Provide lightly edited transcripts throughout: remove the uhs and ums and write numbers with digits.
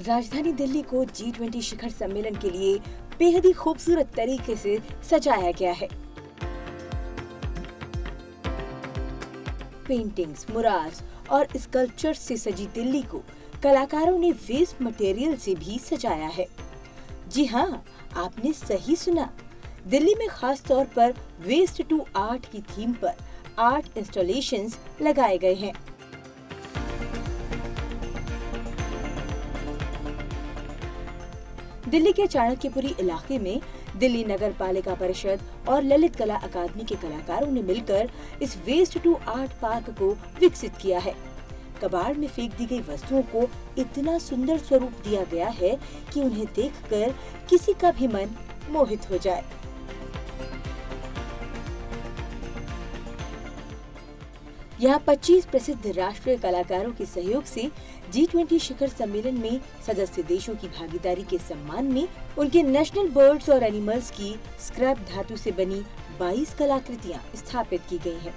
राजधानी दिल्ली को G20 शिखर सम्मेलन के लिए बेहद ही खूबसूरत तरीके से सजाया गया है। पेंटिंग्स, मुरार्स और स्कल्पचर्स से सजी दिल्ली को कलाकारों ने वेस्ट मटेरियल से भी सजाया है। जी हाँ, आपने सही सुना। दिल्ली में खास तौर पर वेस्ट टू आर्ट की थीम पर आर्ट इंस्टॉलेशंस लगाए गए हैं। दिल्ली के चाणक्यपुरी इलाके में दिल्ली नगर पालिका परिषद और ललित कला अकादमी के कलाकारों ने मिलकर इस वेस्ट टू आर्ट पार्क को विकसित किया है। कबाड़ में फेंक दी गई वस्तुओं को इतना सुंदर स्वरूप दिया गया है कि उन्हें देखकर किसी का भी मन मोहित हो जाए। यहाँ 25 प्रसिद्ध राष्ट्रीय कलाकारों के सहयोग से G20 शिखर सम्मेलन में सदस्य देशों की भागीदारी के सम्मान में उनके नेशनल बर्ड्स और एनिमल्स की स्क्रैप धातु से बनी 22 कलाकृतियाँ स्थापित की गई हैं।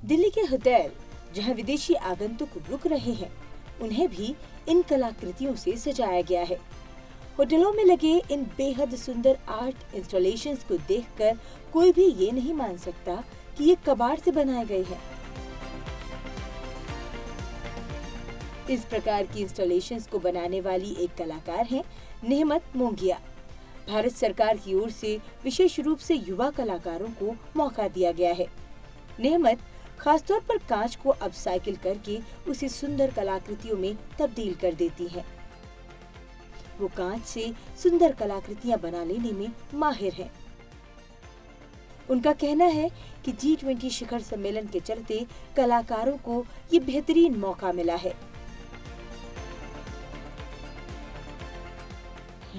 दिल्ली के होटल जहां विदेशी आगंतुक रुक रहे हैं, उन्हें भी इन कलाकृतियों से सजाया गया है। होटलों में लगे इन बेहद सुंदर आर्ट इंस्टॉलेशंस को देखकर कोई भी ये नहीं मान सकता कि ये कबाड़ से बनाए गए हैं। इस प्रकार की इंस्टॉलेशंस को बनाने वाली एक कलाकार हैं नेहमत मोंगिया। भारत सरकार की ओर से विशेष रूप से युवा कलाकारों को मौका दिया गया है। नेहमत खासतौर पर कांच को अपसाइकिल करके उसे सुंदर कलाकृतियों में तब्दील कर देती है। वो कांच से सुंदर कलाकृतियां बना लेने में माहिर हैं। उनका कहना है कि G20 शिखर सम्मेलन के चलते कलाकारों को ये बेहतरीन मौका मिला है।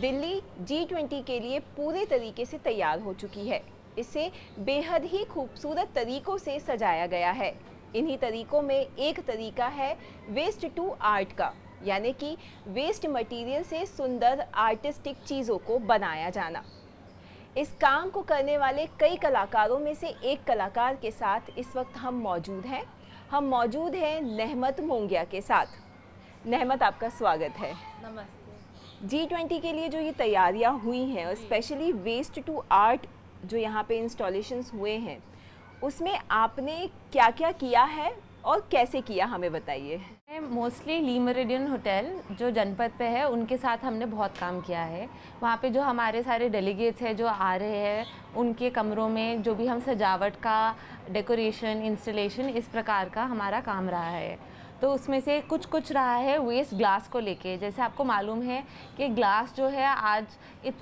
दिल्ली G20 के लिए पूरे तरीके से तैयार हो चुकी है। इसे बेहद ही खूबसूरत तरीकों से सजाया गया है। इन्हीं तरीकों में एक तरीका है वेस्ट टू आर्ट का, यानी कि वेस्ट मटेरियल से सुंदर आर्टिस्टिक चीज़ों को बनाया जाना। इस काम को करने वाले कई कलाकारों में से एक कलाकार के साथ इस वक्त हम मौजूद हैं नेहमत मोंगिया के साथ। नेहमत, आपका स्वागत है। नमस्ते। G20 के लिए जो ये तैयारियां हुई हैं और स्पेशली वेस्ट टू आर्ट जो यहाँ पे इंस्टॉलेशंस हुए हैं, उसमें आपने क्या क्या किया है और कैसे किया, हमें बताइए। मोस्टली ली मेरिडियन होटल जो जनपद पे है, उनके साथ हमने बहुत काम किया है। वहाँ पे जो हमारे सारे डेलीगेट्स हैं जो आ रहे हैं, उनके कमरों में जो भी हम सजावट का, डेकोरेशन, इंस्टॉलेशन, इस प्रकार का हमारा काम रहा है। तो उसमें से कुछ रहा है वेस्ट ग्लास को लेके। जैसे आपको मालूम है कि ग्लास जो है आज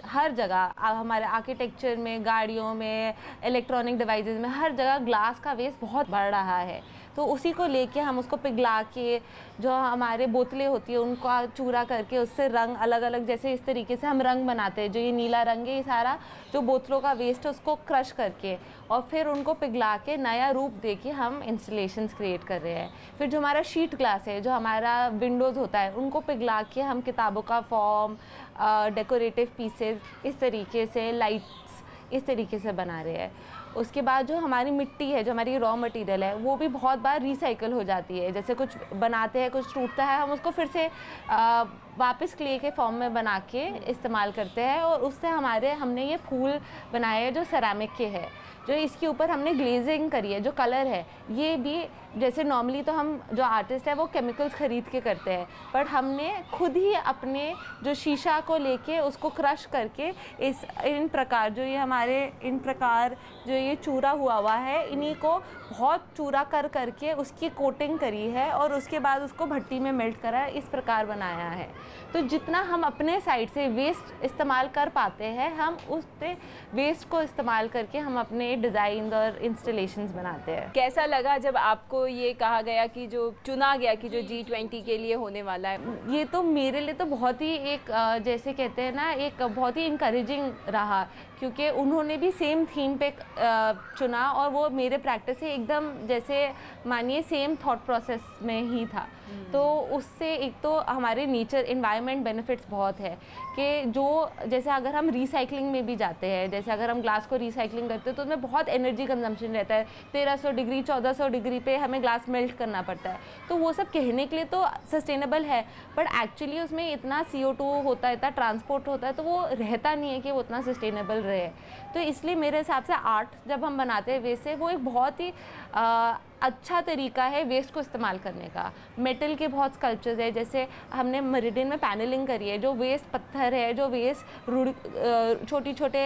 हर जगह हमारे आर्किटेक्चर में, गाड़ियों में, इलेक्ट्रॉनिक डिवाइसेस में, हर जगह ग्लास का वेस्ट बहुत बढ़ रहा है। तो उसी को लेके हम उसको पिघला के जो हमारे बोतलें होती है उनको चूरा करके उससे रंग अलग अलग, जैसे इस तरीके से हम रंग बनाते हैं। जो ये नीला रंग है, ये सारा जो बोतलों का वेस्ट है उसको क्रश करके और फिर उनको पिघला के नया रूप दे के हम इंस्टॉलेशंस क्रिएट कर रहे हैं। फिर जो हमारा शीट ग्लास है, जो हमारा विंडोज़ होता है, उनको पिघला के हम किताबों का फॉर्म, डेकोरेटिव पीसेस, इस तरीके से लाइट्स, इस तरीके से बना रहे हैं। उसके बाद जो हमारी मिट्टी है, जो हमारी रॉ मटेरियल है, वो भी बहुत बार रिसाइकल हो जाती है। जैसे कुछ बनाते हैं, कुछ टूटता है, हम उसको फिर से वापस क्ले के फॉर्म में बना के इस्तेमाल करते हैं। और उससे हमने ये फूल बनाए हैं जो सेरामिक के हैं। जो इसके ऊपर हमने ग्लेजिंग करी है, जो कलर है ये भी जैसे नॉर्मली तो हम जो आर्टिस्ट है वो केमिकल्स ख़रीद के करते हैं, बट हमने खुद ही अपने जो शीशा को लेके उसको क्रश करके इन प्रकार जो ये हमारे इन प्रकार जो ये चूरा हुआ है इन्हीं को बहुत चूरा कर करके उसकी कोटिंग करी है और उसके बाद उसको भट्टी में मेल्ट करा है, इस प्रकार बनाया है। तो जितना हम अपने साइड से वेस्ट इस्तेमाल कर पाते हैं हम उस वेस्ट को इस्तेमाल करके हम अपने डिज़ाइन और इंस्टॉलेशंस बनाते हैं। कैसा लगा जब आपको ये कहा गया कि जो चुना गया कि जो G20 के लिए होने वाला है? ये तो मेरे लिए तो बहुत ही एक जैसे कहते हैं ना, एक बहुत ही इनकरेजिंग रहा, क्योंकि उन्होंने भी सेम थीम पे चुना और वो मेरे प्रैक्टिस से एकदम जैसे मानिए सेम थॉट प्रोसेस में ही था। तो उससे एक तो हमारे नेचर एनवायरनमेंट बेनिफिट्स बहुत है कि जो जैसे अगर हम रिसाइकलिंग में भी जाते हैं, जैसे अगर हम ग्लास को रिसाइकलिंग करते हैं तो उसमें बहुत एनर्जी कंजम्पशन रहता है, 1300 डिग्री 1400 डिग्री पे हमें ग्लास मेल्ट करना पड़ता है। तो वो सब कहने के लिए तो सस्टेनेबल है, बट एक्चुअली उसमें इतना CO2 होता है, इतना ट्रांसपोर्ट होता है, तो वो रहता नहीं है कि वो उतना सस्टेनेबल रहे। तो इसलिए मेरे हिसाब से आर्ट जब हम बनाते हैं वेस्ट से, वो एक बहुत ही अच्छा तरीका है वेस्ट को इस्तेमाल करने का। मेटल के बहुत स्कल्पचर्स है, जैसे हमने मेरिडियन में पैनलिंग करी है, जो वेस्ट पत्थर है, जो वेस्ट छोटी छोटे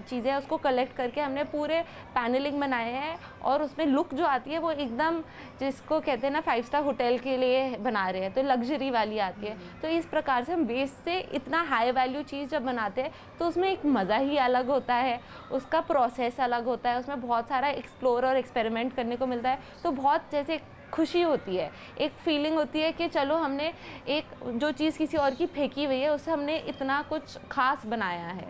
चीज़ें हैं उसको कलेक्ट करके हमने पूरे पैनलिंग बनाए हैं और उसमें लुक जो आती है वो एकदम जिसको कहते हैं ना 5 स्टार होटल के लिए बना रहे हैं, तो लग्जरी वाली आती है। तो इस प्रकार से हम वेस्ट से इतना हाई वैल्यू चीज़ जब बनाते हैं तो उसमें एक मज़ा ही अलग होता है, उसका प्रोसेस अलग होता है, उसमें बहुत सारा एक्सप्लोर और एक्सपेरिमेंट करने को मिलता है। तो बहुत जैसे खुशी होती है, एक फीलिंग होती है कि चलो हमने एक जो चीज़ किसी और की फेंकी हुई है उससे हमने इतना कुछ खास बनाया है।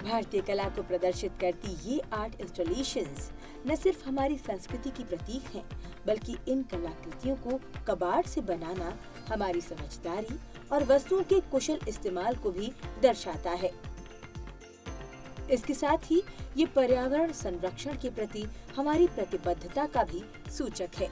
भारतीय कला को प्रदर्शित करती ये आर्ट इंस्टॉलेशंस न सिर्फ हमारी संस्कृति की प्रतीक हैं, बल्कि इन कलाकृतियों को कबाड़ से बनाना हमारी समझदारी और वस्तुओं के कुशल इस्तेमाल को भी दर्शाता है। इसके साथ ही ये पर्यावरण संरक्षण के प्रति हमारी प्रतिबद्धता का भी सूचक है।